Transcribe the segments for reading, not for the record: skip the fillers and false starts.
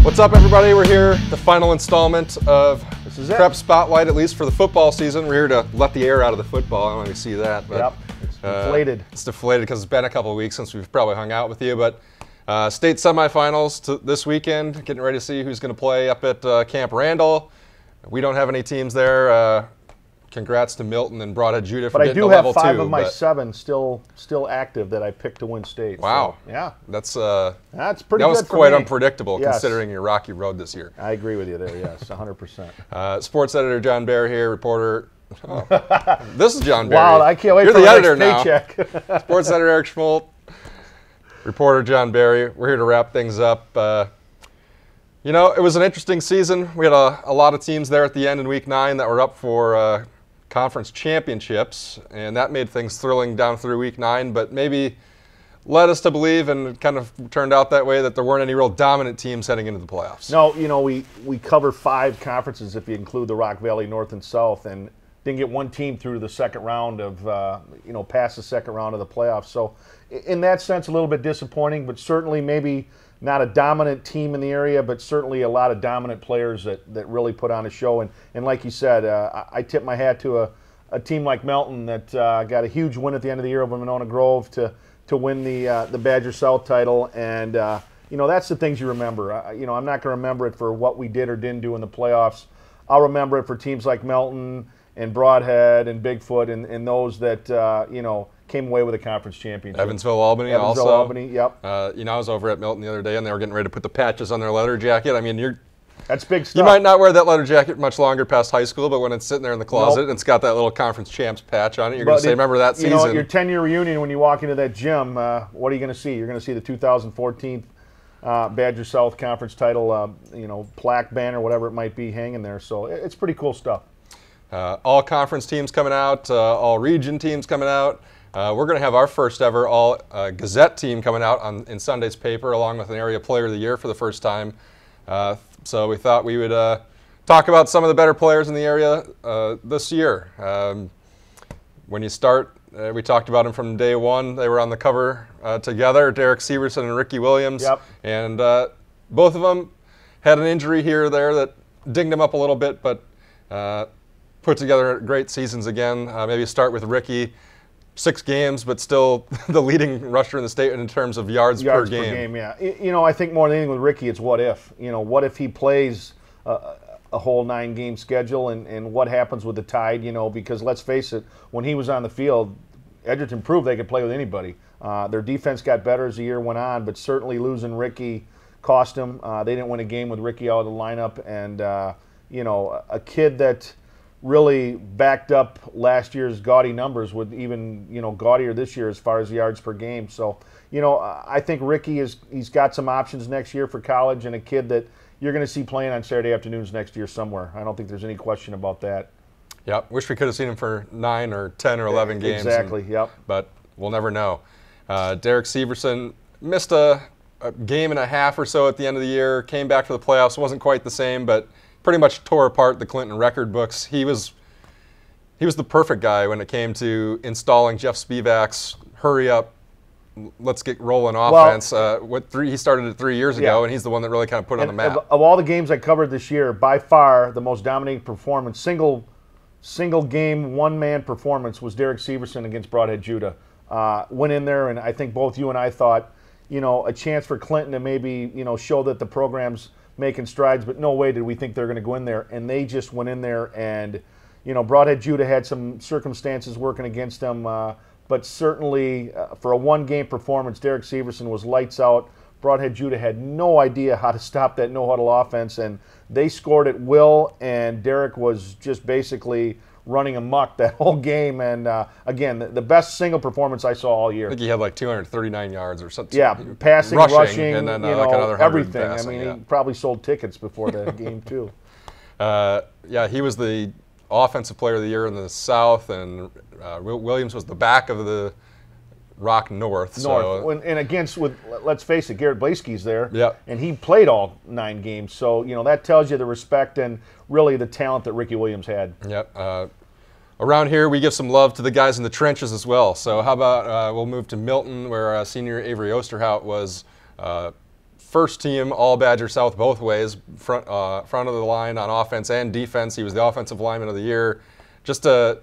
What's up, everybody? We're here, the final installment of Prep Spotlight, at least for the football season. We're here to let the air out of the football. I don't know if you see that. But, yep, it's deflated. It's deflated because it's been a couple of weeks since we've probably hung out with you. But state semifinals this weekend, getting ready to see who's going to play up at Camp Randall. We don't have any teams there. Congrats to Milton and Broadhead Judah for getting to level 2. But I do have 5 of my 7 still active that I picked to win state. Wow. So, yeah. That's pretty good. That was for quite me. Unpredictable, Yes. considering your rocky road this year. I agree with you there, yes, 100%. Sports editor John Bear here, reporter. Oh, this is John Bear. Wow, I can't wait You're for the the editor next now. paycheck. Sports editor Eric Schmolt, reporter John Barry. We're here to wrap things up. You know, it was an interesting season. We had a lot of teams there at the end in Week 9 that were up for conference championships, and that made things thrilling down through Week 9, but maybe led us to believe, and it kind of turned out that way, that there weren't any real dominant teams heading into the playoffs. No, you know, we cover 5 conferences if you include the Rock Valley North and South, and didn't get one team through the second round of, past the second round of the playoffs. So in that sense, a little bit disappointing, but certainly maybe not a dominant team in the area, but certainly a lot of dominant players that really put on a show. And like you said, I tip my hat to a team like Melton that got a huge win at the end of the year over Monona Grove to win the Badger South title. And, that's the things you remember. I'm not going to remember it for what we did or didn't do in the playoffs. I'll remember it for teams like Melton and Broadhead and Bigfoot and those that, came away with a conference championship. Evansville, Albany also. Evansville, Albany, yep. I was over at Milton the other day, and they were getting ready to put the patches on their leather jacket. I mean, that's big stuff. You might not wear that letter jacket much longer past high school, but when it's sitting there in the closet and it's got that little conference champs patch on it, you're going to say, remember that season. At your 10-year reunion, when you walk into that gym, what are you going to see? You're going to see the 2014 Badger South Conference title, plaque, banner, whatever it might be, hanging there. So it's pretty cool stuff. All conference teams coming out, all region teams coming out. We're going to have our first ever all Gazette team coming out in Sunday's paper, along with an area player of the year for the first time. So we thought we would talk about some of the better players in the area this year. When you start, we talked about them from day one. They were on the cover together, Derek Severson and Ricky Williams. Yep. And both of them had an injury here or there that dinged them up a little bit, but put together great seasons again. Maybe start with Ricky. 6 games, but still the leading rusher in the state in terms of yards per game. Yeah. I think more than anything with Ricky, it's what if. What if he plays a whole 9-game schedule, and what happens with the Tide, because let's face it, when he was on the field, Edgerton proved they could play with anybody. Their defense got better as the year went on, but certainly losing Ricky cost them. They didn't win a game with Ricky out of the lineup, and, a kid that really backed up last year's gaudy numbers with even, gaudier this year as far as yards per game. So, I think Ricky he's got some options next year for college, and a kid that you're going to see playing on Saturday afternoons next year somewhere. I don't think there's any question about that. Yep. Wish we could have seen him for 9 or 10 or 11 games. Exactly, yep. But we'll never know. Derek Severson missed a game and a half or so at the end of the year, came back for the playoffs, wasn't quite the same, but pretty much tore apart the Clinton record books. He was the perfect guy when it came to installing Jeff Spivak's hurry up, let's get rolling offense. He started it 3 years ago, and he's the one that really kind of put it on the map. Of all the games I covered this year, by far the most dominating performance, single game, one-man performance, was Derek Severson against Broadhead Judah. Went in there, and I think both you and I thought, a chance for Clinton to maybe, show that the program's making strides, but no way did we think they're going to go in there, and they just went in there, and Broadhead Judah had some circumstances working against them, but certainly for a one-game performance, Derek Severson was lights out. Broadhead Judah had no idea how to stop that no-huddle offense, and they scored at will, and Derek was just basically running amok that whole game. And again, the best single performance I saw all year. I think he had like 239 yards or something. Yeah, passing, rushing, and then like another 100 everything. passing, he probably sold tickets before that game too. He was the offensive player of the year in the South, and Williams was the back of the Rock North. So. And let's face it, Garrett Blaskey's there, yep. and he played all 9 games. So, that tells you the respect and really the talent that Ricky Williams had. Yep. Around here, we give some love to the guys in the trenches as well. So how about we'll move to Milton, where senior Avery Osterhout was first team All Badger South both ways, front of the line on offense and defense. He was the offensive lineman of the year. Just a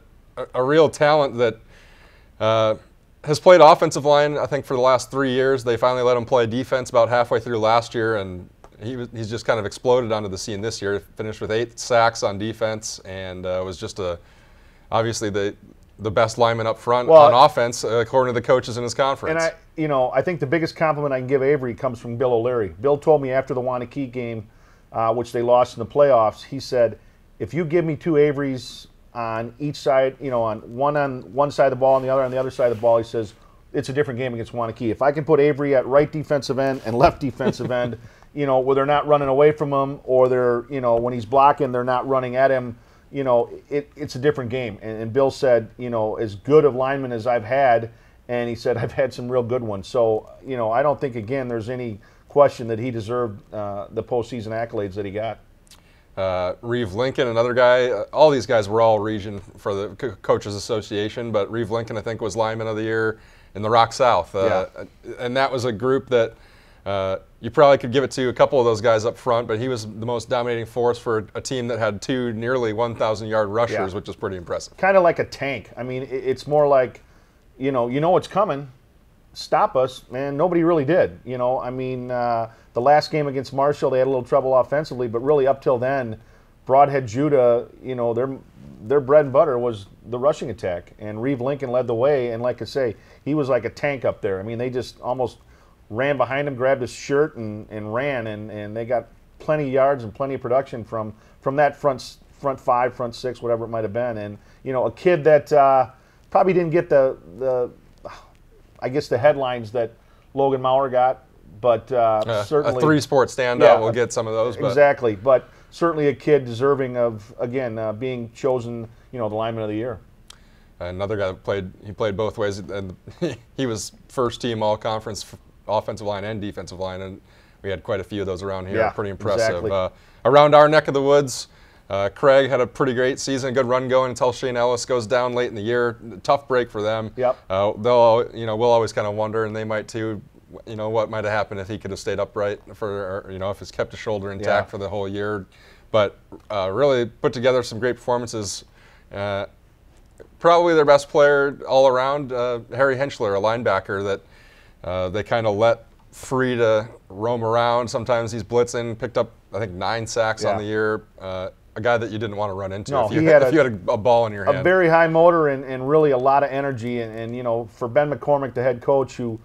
real talent that has played offensive line, I think, for the last 3 years. They finally let him play defense about halfway through last year, and he's just kind of exploded onto the scene this year. Finished with 8 sacks on defense, and was just obviously the best lineman up front on offense, according to the coaches in his conference. And I think the biggest compliment I can give Avery comes from Bill O'Leary. Bill told me after the Waunakee game, which they lost in the playoffs, he said, if you give me 2 Averys on each side, on one side of the ball and the other on the other side of the ball, he says, it's a different game against Waunakee. If I can put Avery at right defensive end and left defensive end, where they're not running away from him, or they're, when he's blocking, they're not running at him, it's a different game. And Bill said, as good of linemen as I've had, and he said, I've had some real good ones. So, I don't think, again, there's any question that he deserved the postseason accolades that he got. Reeve Lincoln, another guy. All these guys were all region for the Coaches Association, but Reeve Lincoln, I think, was Lineman of the Year in the Rock South. And that was a group that you probably could give it to a couple of those guys up front, but he was the most dominating force for a team that had 2 nearly 1,000-yard rushers, which is pretty impressive. Kind of like a tank. I mean, it's more like, you know what's coming. Stop us, man. Nobody really did. The last game against Marshall, they had a little trouble offensively, but really up till then, Broadhead Judah, their bread and butter was the rushing attack, and Reeve Lincoln led the way. And like I say, he was like a tank up there. I mean, they just almost ran behind him, grabbed his shirt, and ran, and they got plenty of yards and plenty of production from that front 5, front 6, whatever it might have been. And a kid that probably didn't get the headlines that Logan Maurer got, but certainly a 3-sport standout will get some of those. Exactly, but certainly a kid deserving of, again, being chosen, the lineman of the year. Another guy that played both ways, and he was first team all conference offensive line and defensive line, and we had quite a few of those around here. Yeah, pretty impressive. Exactly. Around our neck of the woods, Craig had a pretty great season, a good run going until Shane Ellis goes down late in the year. Tough break for them. Yep. We'll always kind of wonder, and they might too, what might have happened if he could have stayed upright if he's kept his shoulder intact for the whole year. But really put together some great performances. Probably their best player all around, Harry Henschler, a linebacker that they kind of let free to roam around. Sometimes he's blitzing, picked up, I think, 9 sacks on the year. A guy that you didn't want to run into if you had a ball in your hand. A very high motor and really a lot of energy. And for Ben McCormick, the head coach, who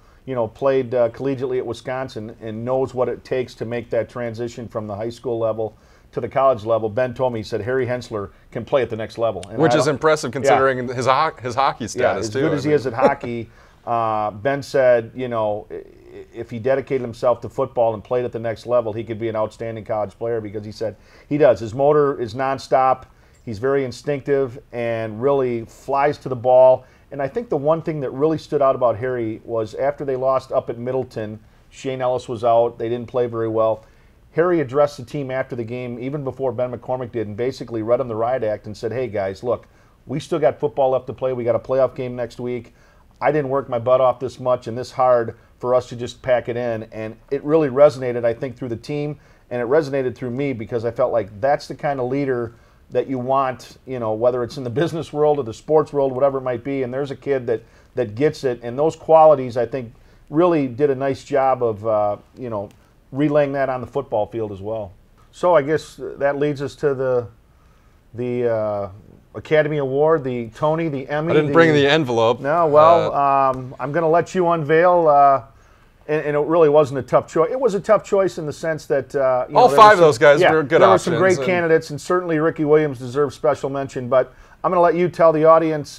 played collegiately at Wisconsin and knows what it takes to make that transition from the high school level to the college level, Ben told me, he said, Harry Henschler can play at the next level. And which is impressive considering his hockey status, as good as he is at hockey. Ben said, if he dedicated himself to football and played at the next level, he could be an outstanding college player, because he said he does. His motor is nonstop. He's very instinctive and really flies to the ball. And I think the one thing that really stood out about Harry was after they lost up at Middleton, Shane Ellis was out. They didn't play very well. Harry addressed the team after the game, even before Ben McCormick did, and basically read them the riot act and said, hey, guys, look, we still got football left to play. We got a playoff game next week. I didn't work my butt off this much and this hard for us to just pack it in. And it really resonated, I think, through the team, and it resonated through me, because I felt like that's the kind of leader that you want, whether it's in the business world or the sports world, whatever it might be. And there's a kid that gets it. And those qualities, I think, really did a nice job of, relaying that on the football field as well. So I guess that leads us to the Academy Award, the Tony, the Emmy. I didn't bring the envelope. No, well, I'm going to let you unveil. And it really wasn't a tough choice. It was a tough choice in the sense that all 5 of those guys were good options. There were some great candidates, and certainly Ricky Williams deserves special mention. But I'm going to let you tell the audience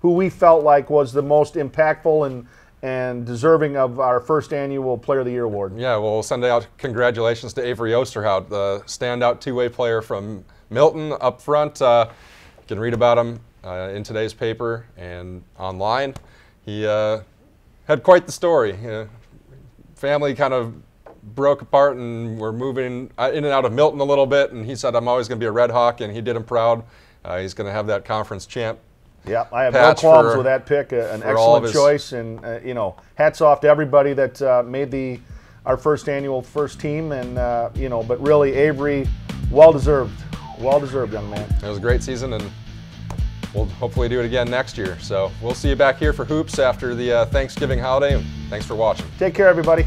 who we felt like was the most impactful and deserving of our first annual Player of the Year award. Yeah, well, we'll send out congratulations to Avery Osterhout, the standout 2-way player from Milton up front. You can read about him in today's paper and online. He had quite the story. Family kind of broke apart and were moving in and out of Milton a little bit, and he said, I'm always going to be a Red Hawk, and he did him proud. He's going to have that conference champ. Yeah, I have no qualms with that pick. An excellent choice, and hats off to everybody that made the our first annual first team, and but really Avery, well deserved, young man. It was a great season, and we'll hopefully do it again next year. So we'll see you back here for Hoops after the Thanksgiving holiday. Thanks for watching. Take care, everybody.